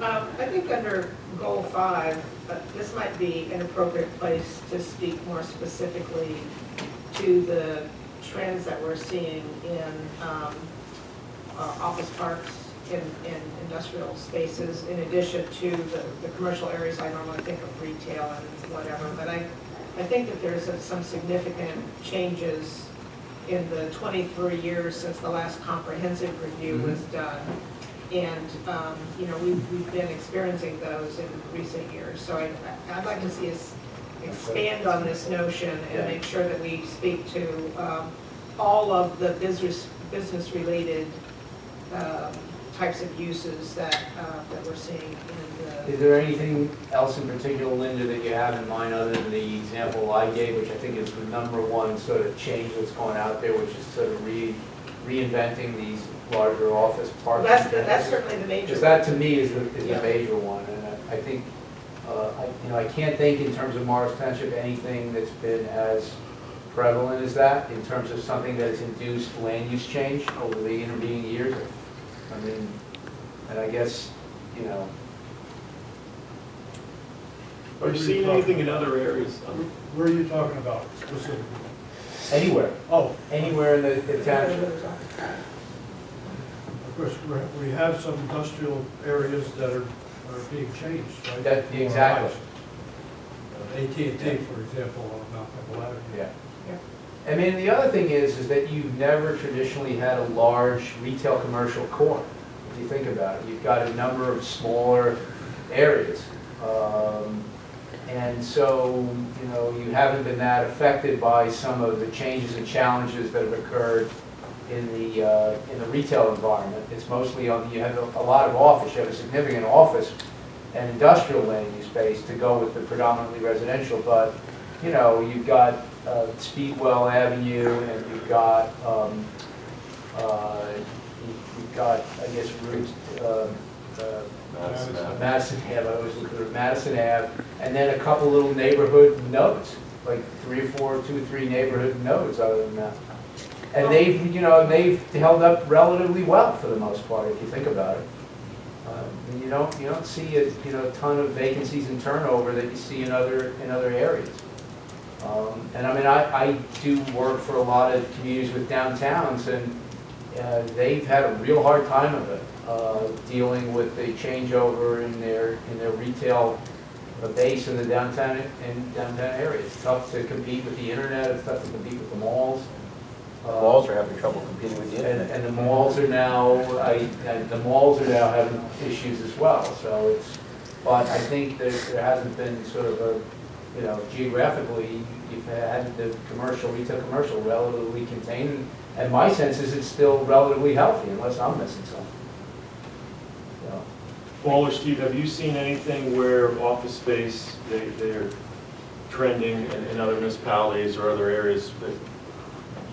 I think under goal 5, this might be an appropriate place to speak more specifically to the trends that we're seeing in office parks, in industrial spaces, in addition to the commercial areas. I normally think of retail and whatever, but I think that there's some significant changes in the 23 years since the last comprehensive review was done. And, you know, we've been experiencing those in recent years. So I'd like to see us expand on this notion and make sure that we speak to all of the business-related types of uses that we're seeing in the... Is there anything else in particular, Linda, that you have in mind other than the example I gave, which I think is the #1 sort of change that's going out there, which is sort of reinventing these larger office parks? That's certainly the major. Because that to me is the major one, and I think, I can't think in terms of Morris Township anything that's been as prevalent as that in terms of something that has induced land use change over the intervening years. I mean, and I guess, you know. Are you seeing anything in other areas? Where are you talking about specifically? Anywhere. Oh, Anywhere in the township. of course, we have some industrial areas that are being changed, right? That- exactly. AT&T, for example, on Mount Pebble Avenue. Yeah. I mean, the other thing is that you've never traditionally had a large retail commercial core. If you think about it, you've got a number of smaller areas. And so, you know, you haven't been that affected by some of the changes and challenges that have occurred in the retail environment. It's mostly on, you have a lot of office, you have a significant office and industrial land use space to go with the predominantly residential, but, you know, you've got Speedwell Avenue, and you've got, I guess, Route, Madison Ave, I always look at Madison Ave, and then a couple little neighborhood nodes, like 3 or 3 neighborhood nodes other than that. And they've, you know, they've held up relatively well for the most part, if you think about it. And you don't see a ton of vacancies and turnover that you see in other areas. And I mean, I do work for a lot of communities with downtowns, and they've had a real hard time of it, dealing with the changeover in their retail base in the downtown area. It's tough to compete with the internet. It's tough to compete with the malls. Malls are having trouble competing with the internet. And the malls are now having issues as well. So but I think that there hasn't been sort of a, you know, geographically, you've had the retail commercial relatively contained, and my sense is it's still relatively healthy, unless I'm missing something. So. Paul or Steve, have you seen anything where office space, they're trending in other municipalities or other areas that,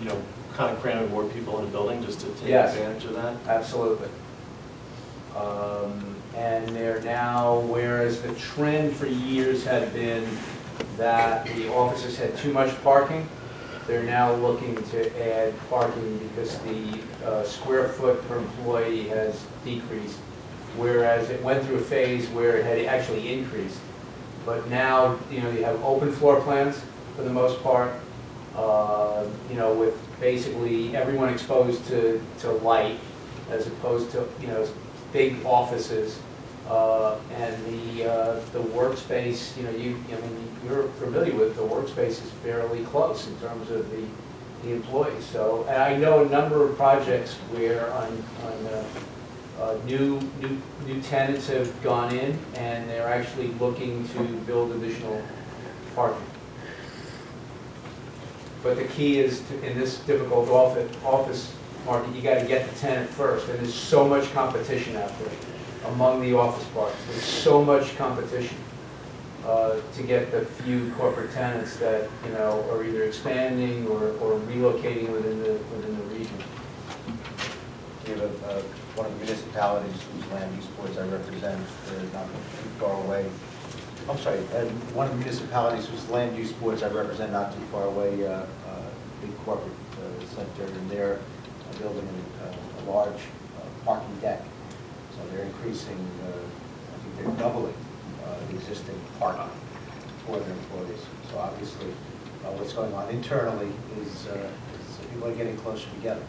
you know, kind of cramming more people in a building just to take advantage of that? Absolutely. And they're now, whereas the trend for years had been that the offices had too much parking, they're now looking to add parking because the square foot per employee has decreased, whereas it went through a phase where it had actually increased. But now, you know, you have open floor plans for the most part, you know, with basically everyone exposed to light, as opposed to, you know, big offices, and the workspace, you know, I mean, you're familiar with the workspace is fairly close in terms of the employees. So, and I know a number of projects where new tenants have gone in, and they're actually looking to build additional parking. But the key is, in this difficult office market, you got to get the tenant first, and there's so much competition out there among the office parks. There's so much competition to get the few corporate tenants that, you know, are either expanding or relocating within the region. We have one of the municipalities whose land use boards I represent, they're not too far away. I'm sorry, one of the municipalities whose land use boards I represent not too far away, big corporate center, and they're building a large parking deck. So they're increasing, I they're doubling the existing parking for their employees. So obviously, what's going on internally is people are getting closer together.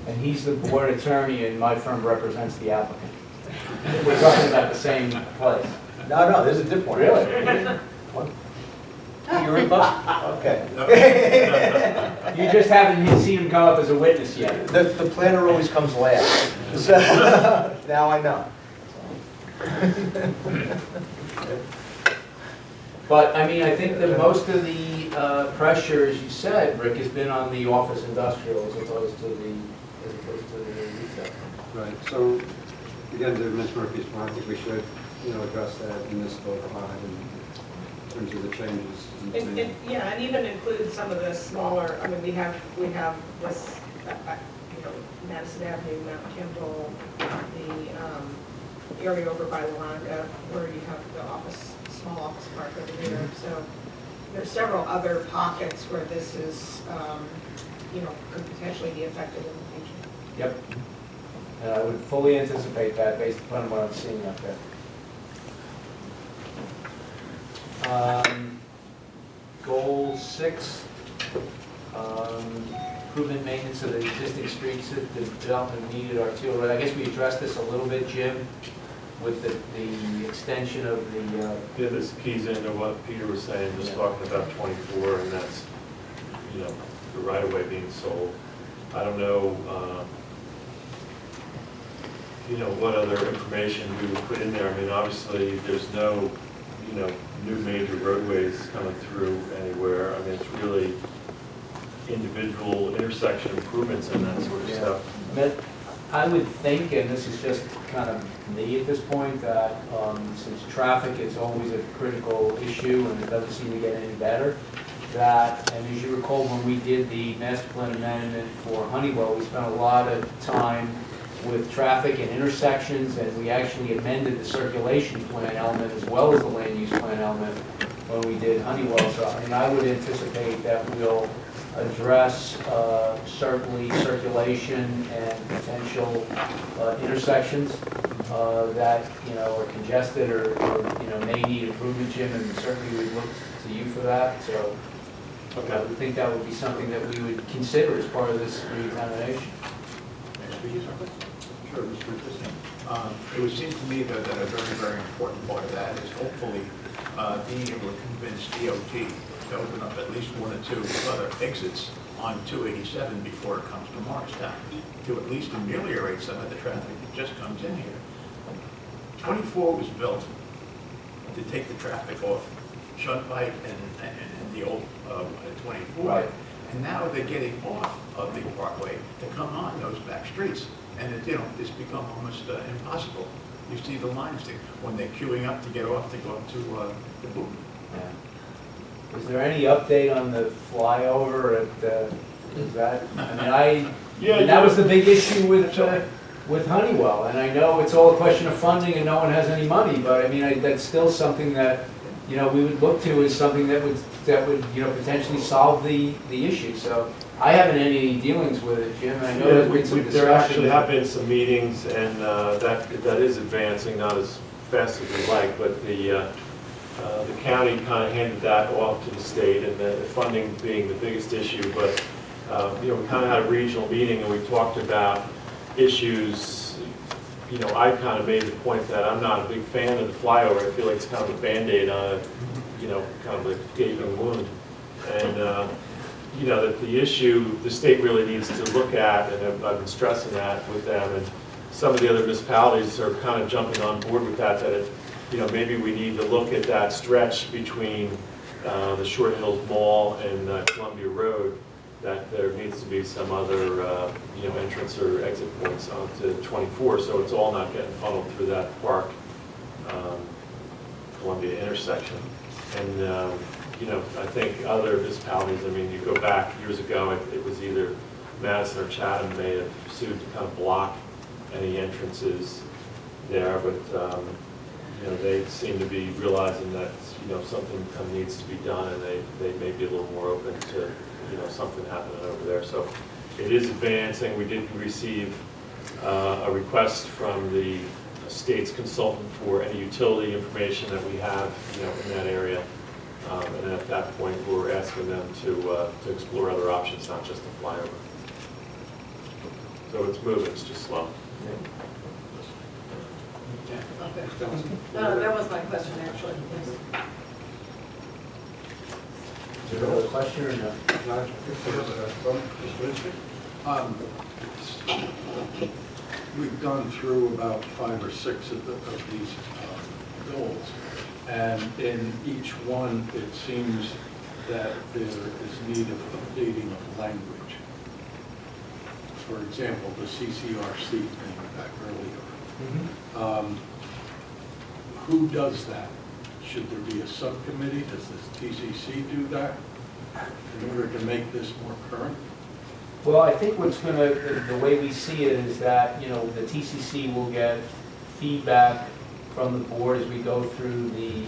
And he's the board attorney and my firm represents the applicant. We're talking about the same place. No, there's a different one. Really? What? You're in both? Okay. You just haven't seen him come up as a witness yet. The planner always comes last. So, now I know. But, I mean, I think that most of the pressure, as you said, Rick, has been on the office industrial as opposed to the retail. Right, so, again, to Ms. Murphy's point, I think we should, address that municipal climate in terms of the changes. Yeah, and even include some of the smaller, I mean, we have this, Madison Avenue, Mount Kimball, the area over by Langa, where you have the small office park over there. So there's several other pockets where this is, could potentially be affected in the future. Yep. And I would fully anticipate that based upon what I'm seeing up there. Goal 6, improvement maintenance of the existing streets that the development needed Arterial Road. I guess we addressed this a little bit, Jim, with the extension of the, Yeah, this keys into what Peter was saying, just talking about 24, and that's, the right-of-way being sold. I don't know, what other information we would put in there. I mean, obviously, there's no, new major roadways coming through anywhere. I mean, it's really individual intersection improvements and that sort of stuff. but I would think, and this is just kind of me at this point, that since traffic is always a critical issue and it doesn't seem to get any better, that, and as you recall, when we did the master plan amendment for Honeywell, we spent a lot of time with traffic and intersections, and we actually amended the circulation plan element as well as the land use plan element when we did Honeywell. So, I mean, I would anticipate that we'll address certainly circulation and potential intersections that, are congested or may need improvement, Jim, and certainly we look to you for that. So I would think that would be something that we would consider as part of this reexamination. Sure, Mr. Richardson. It would seem to me that a very, very important part of that is hopefully being able to convince DOT to open up at least 1 or 2 other exits on 287 before it comes to Morristown, to at least ameliorate some of the traffic that just comes in here. 24 was built to take the traffic off Shunpike and the old 24. Right. And now they're getting off of the Parkway to come on those back streets. And it's become almost impossible. You see the lines when they're queuing up to get off to go up to the boot. Yeah. Is there any update on the flyover at, is that, I mean, that was the big issue with Honeywell, and I know it's all a question of funding and no one has any money, but I mean, that's still something that, we would look to as something that would potentially solve the issue. So I haven't had any dealings with it, Jim, I know there's been some discussion. There actually have been some meetings, and that is advancing, not as fast as we'd like, but the county kind of handed that off to the state, and the funding being the biggest issue. But we kind of had a regional meeting, and we talked about issues. I kind of made the point that I'm not a big fan of the flyover. I feel like it's kind of a Band-Aid on a, kind of a gaping wound. And that the issue the state really needs to look at, and I've been stressing that with them, and some of the other municipalities are kind of jumping on board with that, maybe we need to look at that stretch between the Short Hills Mall and Columbia Road, that there needs to be some other, entrance or exit points onto 24, so it's all not getting funneled through that Park Columbia intersection. And I think other municipalities, you go back years ago, it was either Madison or Chatham may have sued to kind of block any entrances there, but they seem to be realizing that something kind of needs to be done, and they may be a little more open to something happening over there. So it is advancing. We did receive a request from the state's consultant for any utility information that we have, you know, in that area. And then at that point, we're asking them to explore other options, not just the flyover. So it's moving, it's just slow. That was my question, actually. Yes. Is there another question or no? We've gone through about 5 or 6 of these goals, and in each one, it seems that there is need of updating of language. For example, the CCRC thing back earlier. Who does that? Should there be a subcommittee? Does this TCC do that in order to make this more current? Well, I think what's going to, the way we see it is that, you know, the TCC will get feedback from the board as we go through the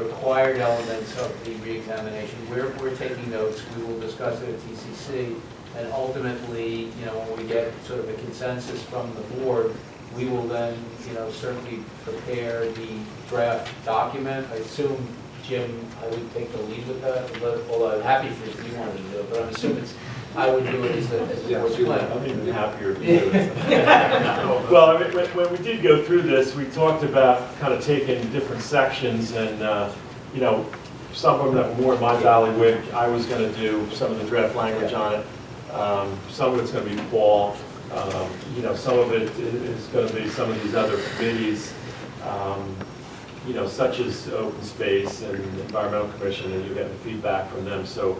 required elements of the reexamination. We're taking notes, we will discuss it at TCC, and ultimately, you know, when we get sort of a consensus from the board, we will then, you know, certainly prepare the draft document. I assume, Jim, I would take the lead with that, although I'm happy for if you wanted to do it, but I'm assuming I would do it as the board's plan. I'm even happier to do it. Well, I mean, when we did go through this, we talked about kind of taking different sections and, you know, some of them that were more in my bailiwick, I was going to do some of the draft language on it. Some of it's going to be Paul. You know, some of it is going to be some of these other committees, you know, such as Open Space and Environmental Commission, and you're getting feedback from them. So,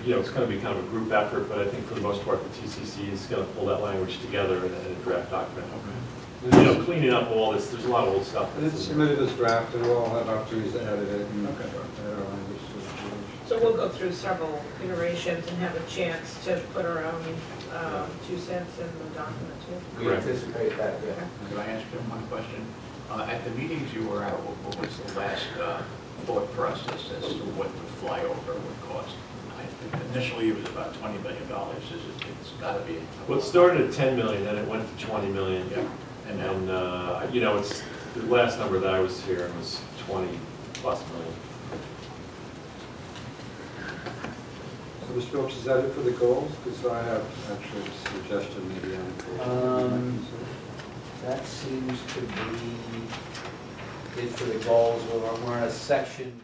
you know, it's going to be kind of a group effort, but I think for the most part, the TCC is going to pull that language together in a draft document. You know, cleaning up all this, there's a lot of old stuff. And it's submitted as draft, and we'll all have opportunities to edit it and Okay. edit our language. So we'll go through several iterations and have a chance to put our own 2 cents in the document too. We Correct. anticipate that, yeah. Could I ask you one question? At the meetings you were at, what was the last thought process as to what the flyover would cost? Initially, it was about $20 million. It's got to be. Well, it started at 10 million, then it went to 20 million. Yeah. And now, And, you know, it's, the last number that I was hearing was 20+ million. So, Mr. Phillips, is that it for the goals? Because I have actually a suggestion maybe on. That seems to be it for the goals. We're in a section